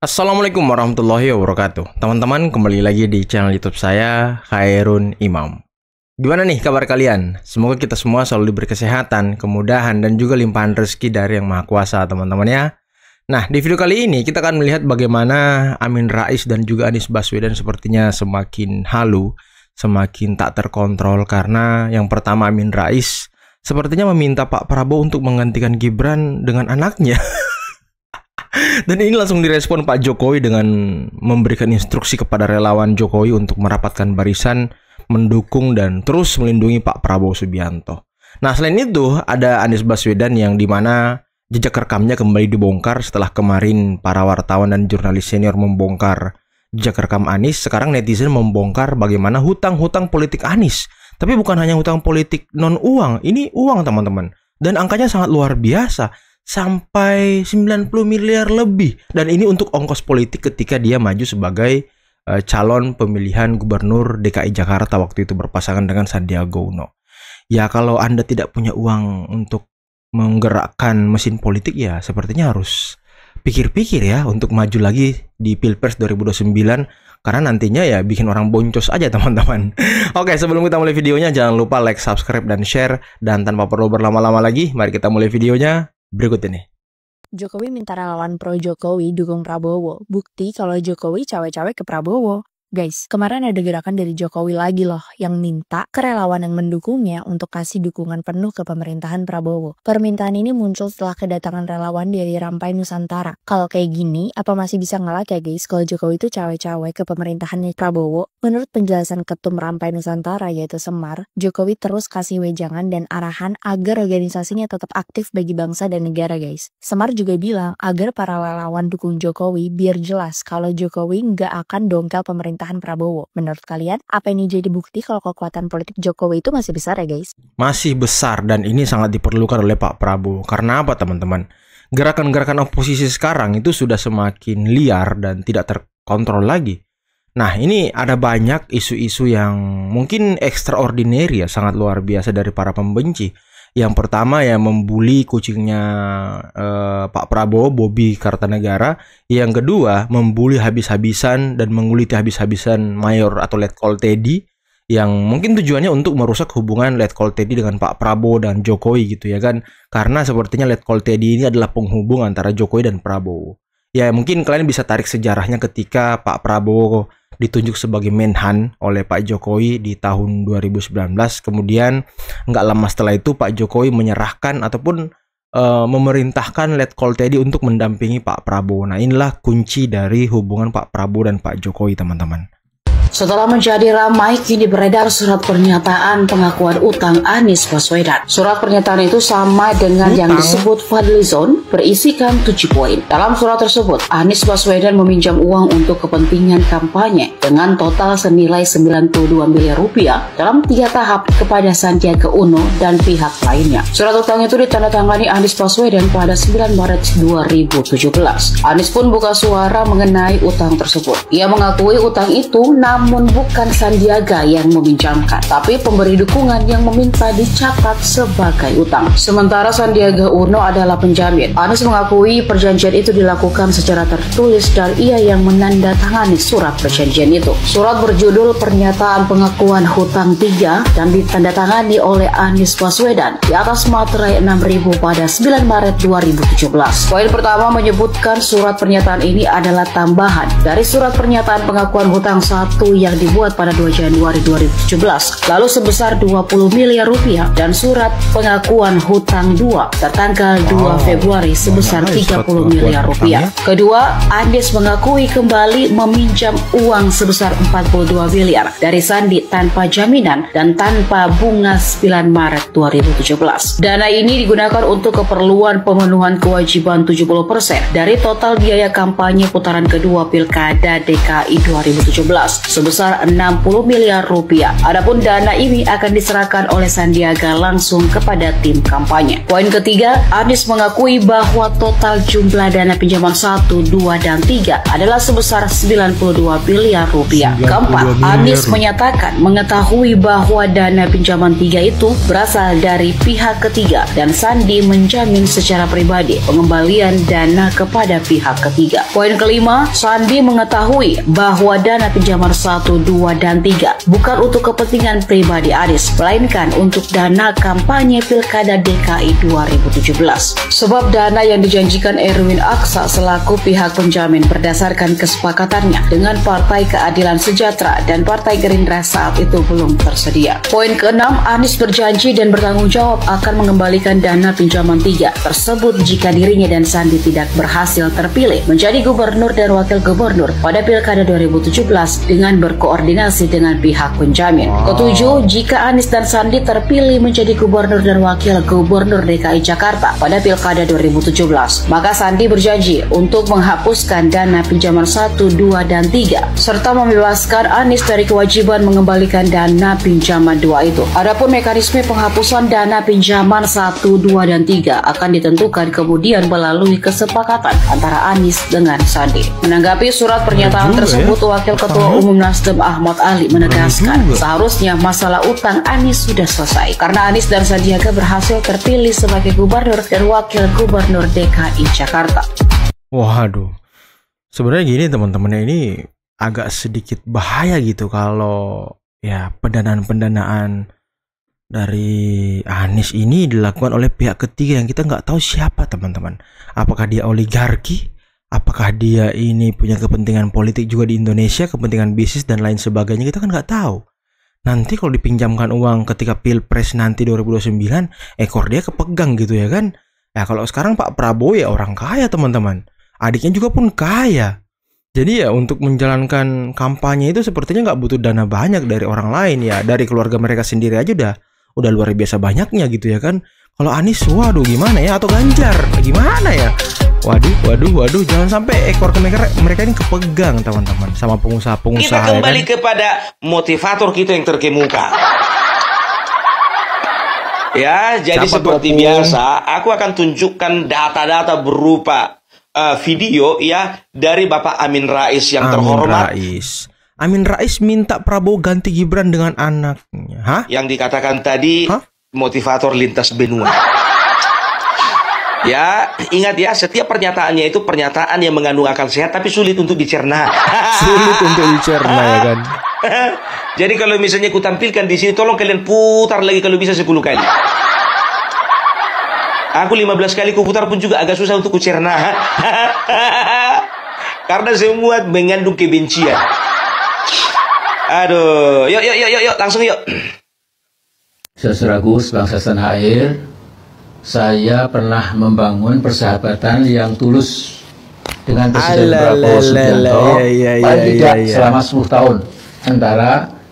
Assalamualaikum warahmatullahi wabarakatuh. Teman-teman, kembali lagi di channel YouTube saya, Khairun Imam. Gimana nih kabar kalian? Semoga kita semua selalu diberi kesehatan, kemudahan, dan juga limpahan rezeki dari Yang Maha Kuasa, teman-teman ya. Nah, di video kali ini kita akan melihat bagaimana Amin Rais dan juga Anies Baswedan sepertinya semakin halu, semakin tak terkontrol karena yang pertama Amin Rais sepertinya meminta Pak Prabowo untuk menggantikan Gibran dengan anaknya. Dan ini langsung direspon Pak Jokowi dengan memberikan instruksi kepada relawan Jokowi untuk merapatkan barisan, mendukung dan terus melindungi Pak Prabowo Subianto. Nah, selain itu ada Anies Baswedan yang dimana jejak rekamnya kembali dibongkar setelah kemarin para wartawan dan jurnalis senior membongkar jejak rekam Anies. Sekarang netizen membongkar bagaimana hutang-hutang politik Anies. Tapi bukan hanya hutang politik non-uang, ini uang teman-teman. Dan angkanya sangat luar biasa. Sampai 90 miliar lebih. Dan ini untuk ongkos politik ketika dia maju sebagai calon pemilihan gubernur DKI Jakarta waktu itu berpasangan dengan Sandiaga Uno. Ya kalau Anda tidak punya uang untuk menggerakkan mesin politik ya sepertinya harus pikir-pikir ya untuk maju lagi di Pilpres 2029. Karena nantinya ya bikin orang boncos aja teman-teman. Oke, sebelum kita mulai videonya jangan lupa like, subscribe, dan share. Dan tanpa perlu berlama-lama lagi, mari kita mulai videonya berikut ini. Jokowi minta relawan pro Jokowi dukung Prabowo. Bukti kalau Jokowi cawe-cawe ke Prabowo. Guys, kemarin ada gerakan dari Jokowi lagi loh yang minta ke relawan yang mendukungnya untuk kasih dukungan penuh ke pemerintahan Prabowo. Permintaan ini muncul setelah kedatangan relawan dari Rampai Nusantara. Kalau kayak gini, apa masih bisa ngelak ya guys kalau Jokowi itu cawe-cawe ke pemerintahannya Prabowo? Menurut penjelasan Ketum Rampai Nusantara yaitu Semar, Jokowi terus kasih wejangan dan arahan agar organisasinya tetap aktif bagi bangsa dan negara guys. Semar juga bilang agar para relawan dukung Jokowi biar jelas kalau Jokowi nggak akan dongkel pemerintahan Prabowo. Menurut kalian, apa ini jadi bukti kalau kekuatan politik Jokowi itu masih besar ya guys? Masih besar dan ini sangat diperlukan oleh Pak Prabowo. Karena apa teman-teman? Gerakan-gerakan oposisi sekarang itu sudah semakin liar dan tidak terkontrol lagi. Nah, ini ada banyak isu-isu yang mungkin extraordinary ya, sangat luar biasa dari para pembenci. Yang pertama ya membuli kucingnya Pak Prabowo, Bobi Kartanegara. Yang kedua membuli habis-habisan dan menguliti habis-habisan Mayor atau Letkol Teddy yang mungkin tujuannya untuk merusak hubungan Letkol Teddy dengan Pak Prabowo dan Jokowi gitu ya kan. Karena sepertinya Letkol Teddy ini adalah penghubung antara Jokowi dan Prabowo. Ya mungkin kalian bisa tarik sejarahnya ketika Pak Prabowo ditunjuk sebagai Menhan oleh Pak Jokowi di tahun 2019. Kemudian nggak lama setelah itu Pak Jokowi menyerahkan ataupun memerintahkan Letkol Teddy untuk mendampingi Pak Prabowo. Nah inilah kunci dari hubungan Pak Prabowo dan Pak Jokowi teman-teman. Setelah menjadi ramai, kini beredar surat pernyataan pengakuan utang Anies Baswedan. Surat pernyataan itu sama dengan yang disebut Fadlizon, berisikan 7 poin. Dalam surat tersebut, Anies Baswedan meminjam uang untuk kepentingan kampanye dengan total senilai 92 miliar rupiah dalam 3 tahap kepada Sandiaga Uno dan pihak lainnya. Surat utang itu ditandatangani Anies Baswedan pada 9 Maret 2017. Anies pun buka suara mengenai utang tersebut. Ia mengakui utang itu namun bukan Sandiaga yang meminjamkan, tapi pemberi dukungan yang meminta dicatat sebagai utang. Sementara Sandiaga Uno adalah penjamin. Anies mengakui perjanjian itu dilakukan secara tertulis dan ia yang menandatangani surat perjanjian itu. Surat berjudul Pernyataan Pengakuan Hutang 3 dan ditandatangani oleh Anies Baswedan di atas materai 6.000 pada 9 Maret 2017. Poin pertama menyebutkan surat pernyataan ini adalah tambahan dari surat pernyataan pengakuan hutang 1 yang dibuat pada 2 Januari 2017 lalu sebesar 20 miliar rupiah dan surat pengakuan hutang 2 tertanggal 2 Februari sebesar 30 miliar rupiah. Kedua, Anies mengakui kembali meminjam uang sebesar 42 miliar dari Sandi tanpa jaminan dan tanpa bunga 9 Maret 2017. Dana ini digunakan untuk keperluan pemenuhan kewajiban 70% dari total biaya kampanye putaran kedua Pilkada DKI 2017. sebesar 60 miliar rupiah. Adapun dana ini akan diserahkan oleh Sandiaga langsung kepada tim kampanye. Poin ketiga, Anies mengakui bahwa total jumlah dana pinjaman 1, 2, dan 3 adalah sebesar 92 miliar rupiah. Keempat, Anies menyatakan mengetahui bahwa dana pinjaman 3 itu berasal dari pihak ketiga dan Sandi menjamin secara pribadi pengembalian dana kepada pihak ketiga. Poin kelima, Sandi mengetahui bahwa dana pinjaman 1, 2, dan 3 bukan untuk kepentingan pribadi Anies, melainkan untuk dana kampanye Pilkada DKI 2017. Sebab dana yang dijanjikan Erwin Aksa selaku pihak penjamin berdasarkan kesepakatannya dengan Partai Keadilan Sejahtera dan Partai Gerindra saat itu belum tersedia. Poin keenam, Anies berjanji dan bertanggung jawab akan mengembalikan dana pinjaman 3 tersebut jika dirinya dan Sandi tidak berhasil terpilih menjadi gubernur dan wakil gubernur pada Pilkada 2017 dengan berkoordinasi dengan pihak penjamin. Ketujuh, jika Anies dan Sandi terpilih menjadi gubernur dan wakil gubernur DKI Jakarta pada Pilkada 2017, maka Sandi berjanji untuk menghapuskan dana pinjaman 1, 2, dan 3 serta membebaskan Anies dari kewajiban mengembalikan dana pinjaman 2 itu. Adapun mekanisme penghapusan dana pinjaman 1, 2, dan 3 akan ditentukan kemudian melalui kesepakatan antara Anies dengan Sandi. Menanggapi surat pernyataan tersebut, Wakil Ketua Umum Nasdem Ahmad Ali menegaskan seharusnya masalah utang Anies sudah selesai karena Anies dan Sandiaga berhasil terpilih sebagai gubernur dan wakil gubernur DKI Jakarta. Waduh, sebenarnya gini teman-teman, ini agak sedikit bahaya gitu kalau ya pendanaan dari Anies ini dilakukan oleh pihak ketiga yang kita nggak tahu siapa teman-teman. Apakah dia oligarki? Apakah dia ini punya kepentingan politik juga di Indonesia, kepentingan bisnis dan lain sebagainya, kita kan nggak tahu. Nanti kalau dipinjamkan uang ketika Pilpres nanti 2029, ekor dia kepegang gitu ya kan. Ya kalau sekarang Pak Prabowo ya orang kaya teman-teman. Adiknya juga pun kaya. Jadi ya untuk menjalankan kampanye itu sepertinya nggak butuh dana banyak dari orang lain ya. Dari keluarga mereka sendiri aja udah luar biasa banyaknya gitu ya kan. Kalau Anies, waduh gimana ya? Atau Ganjar, gimana ya? Waduh, jangan sampai ekor mereka ini kepegang teman-teman sama pengusaha-pengusaha. Kita kembali kepada motivator kita yang terkemuka. Ya, jadi seperti biasa, aku akan tunjukkan data-data berupa video ya dari Bapak Amin Rais yang terhormat. Amin Rais minta Prabowo ganti Gibran dengan anaknya. Hah? Yang dikatakan tadi motivator lintas benua. Ya, ingat ya, setiap pernyataannya itu pernyataan yang mengandung akal sehat tapi sulit untuk dicerna. Sulit untuk dicerna ya kan. Jadi kalau misalnya ku tampilkan di sini, tolong kalian putar lagi kalau bisa 10 kali. Aku 15 kali ku putar pun juga agak susah untuk ku cerna. Karena semua mengandung kebencian. Aduh, yuk, langsung yuk. Saudaraku sebangsa tanah air, saya pernah membangun persahabatan yang tulus dengan Presiden Prabowo Subianto paling tidak selama 10 tahun antara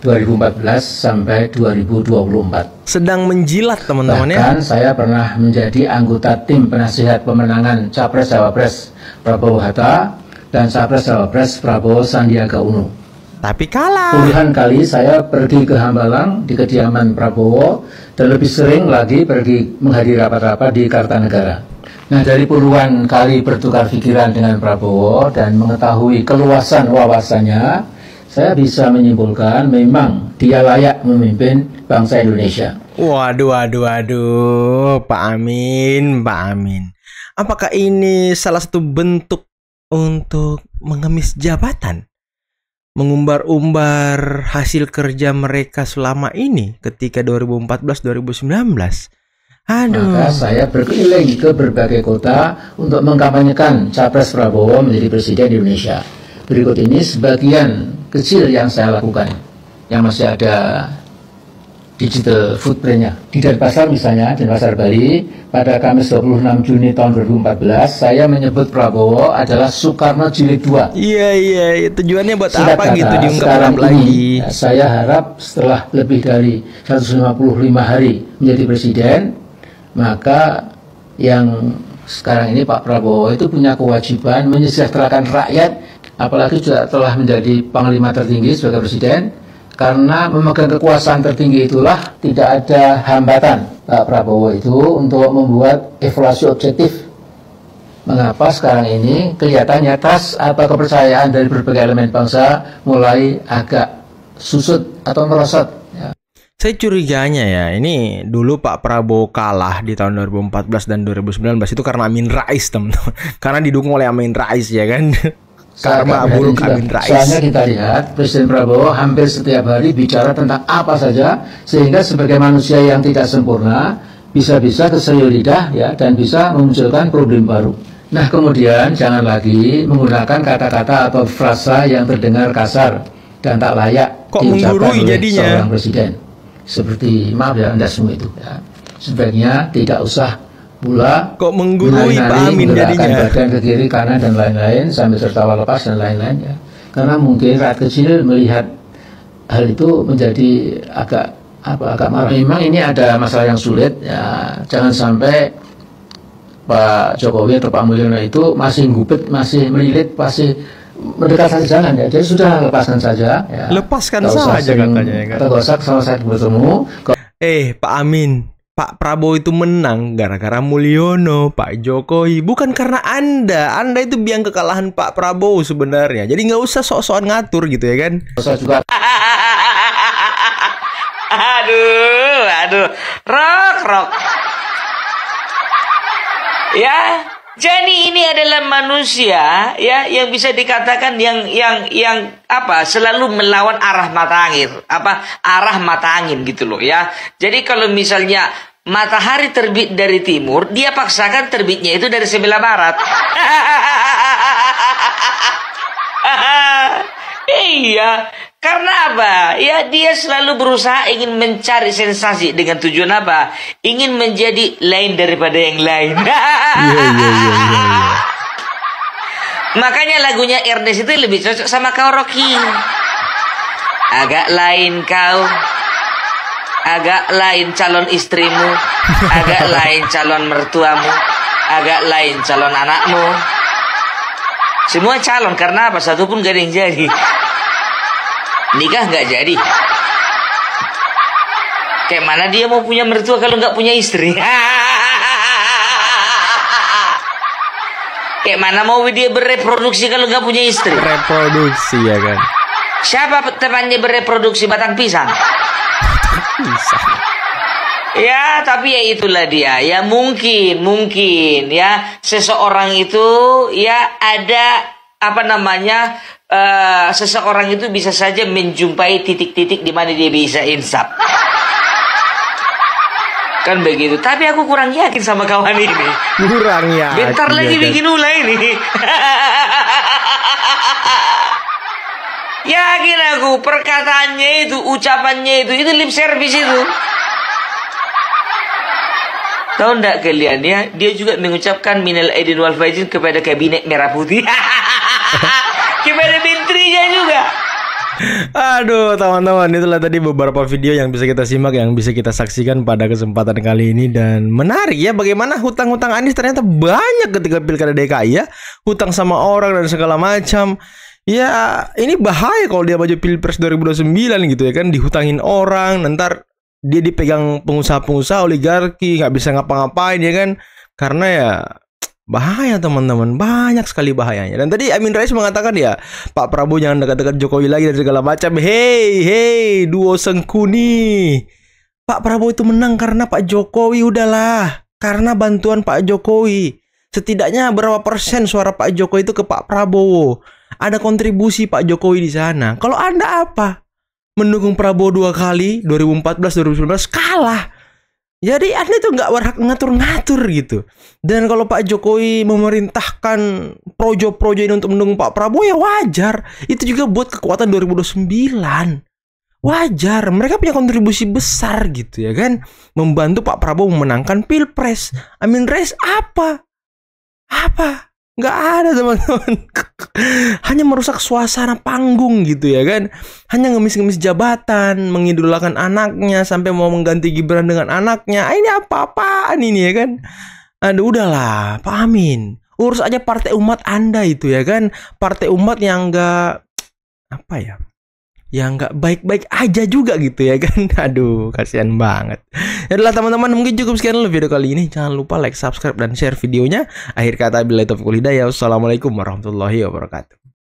2014 sampai 2024. Sedang menjilat teman-teman ya. Bahkan saya pernah menjadi anggota tim penasihat pemenangan Capres-Cawapres Prabowo Hatta dan Capres-Cawapres Prabowo Sandiaga Uno. Tapi kalah. Puluhan kali saya pergi ke Hambalang di kediaman Prabowo dan lebih sering lagi pergi menghadiri rapat-rapat di Kartanegara. Nah, dari puluhan kali bertukar pikiran dengan Prabowo dan mengetahui keluasan wawasannya, saya bisa menyimpulkan memang dia layak memimpin bangsa Indonesia. Waduh, Pak Amin. Apakah ini salah satu bentuk untuk mengemis jabatan? Mengumbar-umbar hasil kerja mereka selama ini ketika 2014-2019. Aduh. Maka saya berkeliling ke berbagai kota untuk mengkampanyekan Capres Prabowo menjadi Presiden Indonesia. Berikut ini sebagian kecil yang saya lakukan, yang masih ada digital footprintnya. Di Denpasar misalnya, Denpasar Bali, pada Kamis 26 Juni tahun 2014, saya menyebut Prabowo adalah Soekarno Jilid 2. Iya, tujuannya buat Singkat apa kata, gitu sekarang lagi? Ini, saya harap setelah lebih dari 155 hari menjadi presiden, maka yang sekarang ini Pak Prabowo itu punya kewajiban menyejahterakan rakyat apalagi juga telah menjadi panglima tertinggi sebagai presiden. Karena memegang kekuasaan tertinggi itulah tidak ada hambatan Pak Prabowo itu untuk membuat evaluasi objektif. Mengapa sekarang ini kelihatannya trust atau kepercayaan dari berbagai elemen bangsa mulai agak susut atau merosot. Ya. Saya curiganya ya, ini dulu Pak Prabowo kalah di tahun 2014 dan 2019 itu karena Amin Rais, teman-teman. Karena didukung oleh Amin Rais, ya kan? Karena buruk Amin Rais. Soalnya kita lihat Presiden Prabowo hampir setiap hari bicara tentang apa saja, sehingga sebagai manusia yang tidak sempurna bisa-bisa keselio lidah ya, dan bisa memunculkan problem baru. Nah kemudian jangan lagi menggunakan kata-kata atau frasa yang terdengar kasar dan tak layak diucapkan oleh seorang presiden. Seperti maaf ya Anda semua itu ya. Sebaiknya tidak usah pula kok menggurui Pak Amin jadinya, badan ke kiri kanan dan lain-lain sambil tertawa lepas dan lain-lain ya. Karena mungkin rakyat kecil melihat hal itu menjadi agak marah. Memang ini ada masalah yang sulit ya. Jangan sampai Pak Jokowi atau Pak Mulyono itu masih ngupit, masih melilit, masih mendekat saja, jangan ya. Jadi sudah lepaskan saja ya. Lepaskan saja katanya ya kan. Atau gak usah sama saya bertemu. Pak Amin, Pak Prabowo itu menang gara-gara Mulyono, Pak Jokowi, bukan karena Anda. Anda itu biang kekalahan Pak Prabowo sebenarnya. Jadi nggak usah sok-sokan ngatur gitu ya kan. Saya juga. Aduh, rok. Ya, jadi ini adalah manusia ya yang bisa dikatakan yang selalu melawan arah mata angin, arah mata angin gitu loh ya. Jadi kalau misalnya matahari terbit dari timur, dia paksakan terbitnya itu dari sebelah barat. Iya, karena apa? Ya dia selalu berusaha ingin mencari sensasi dengan tujuan apa? Ingin menjadi lain daripada yang lain. Iya. Makanya lagunya Ernest itu lebih cocok sama kau, Rocky. Agak lain kau, agak lain calon istrimu, agak lain calon mertuamu, agak lain calon anakmu. Semua calon, karena apa? Satu pun gak ada yang jadi. Nikah nggak jadi. Kayak mana dia mau punya mertua kalau nggak punya istri? Kayak mana mau dia bereproduksi kalau nggak punya istri? Reproduksi ya kan. Siapa temannya bereproduksi? Batang pisang. Ya, tapi ya itulah dia. Ya mungkin ya seseorang itu ya ada seseorang itu bisa saja menjumpai titik-titik di mana dia bisa insaf. Kan begitu. Tapi aku kurang yakin sama kawan ini. Kurang ya. Bentar lagi bikin ulah ini. Yakin aku, perkataannya itu, ucapannya itu lip service itu. Tahu enggak kalian ya? Dia juga mengucapkan minal aidin wal faizin kepada kabinet merah putih. Kepada menterinya juga. Aduh teman-teman, itulah tadi beberapa video yang bisa kita simak, yang bisa kita saksikan pada kesempatan kali ini. Dan menarik ya, bagaimana hutang-hutang Anies ternyata banyak ketika pilkada DKI ya. Hutang sama orang dan segala macam. Ya ini bahaya kalau dia maju Pilpres 2029 gitu ya kan. Dihutangin orang, ntar dia dipegang pengusaha-pengusaha oligarki, nggak bisa ngapa-ngapain ya kan. Karena ya bahaya teman-teman, banyak sekali bahayanya. Dan tadi Amin Rais mengatakan ya, Pak Prabowo jangan dekat-dekat Jokowi lagi dan segala macam. Hei, duo sengkuni. Pak Prabowo itu menang karena Pak Jokowi, udahlah. Karena bantuan Pak Jokowi. Setidaknya berapa persen suara Pak Jokowi itu ke Pak Prabowo. Ada kontribusi Pak Jokowi di sana. Kalau Anda apa? Mendukung Prabowo 2 kali, 2014, 2019 kalah. Jadi Anda itu nggak berhak ngatur-ngatur gitu. Dan kalau Pak Jokowi memerintahkan projo-projo ini untuk mendukung Pak Prabowo ya wajar. Itu juga buat kekuatan 2029. Wajar, mereka punya kontribusi besar gitu ya kan. Membantu Pak Prabowo memenangkan Pilpres. Amin Rais apa? Nggak ada teman-teman. Hanya merusak suasana panggung gitu ya kan. Hanya ngemis-ngemis jabatan, mengidolakan anaknya sampai mau mengganti Gibran dengan anaknya. Ini apa-apaan ini ya kan. Aduh udahlah Pak Amin, urus aja partai umat Anda itu ya kan. Partai umat yang nggak apa ya, yang nggak baik-baik aja juga gitu ya kan. Aduh, kasihan banget. Yaudah teman-teman, mungkin cukup sekian dulu video kali ini. Jangan lupa like, subscribe, dan share videonya. Akhir kata, billahi taufiq wal hidayah. Wassalamualaikum warahmatullahi wabarakatuh.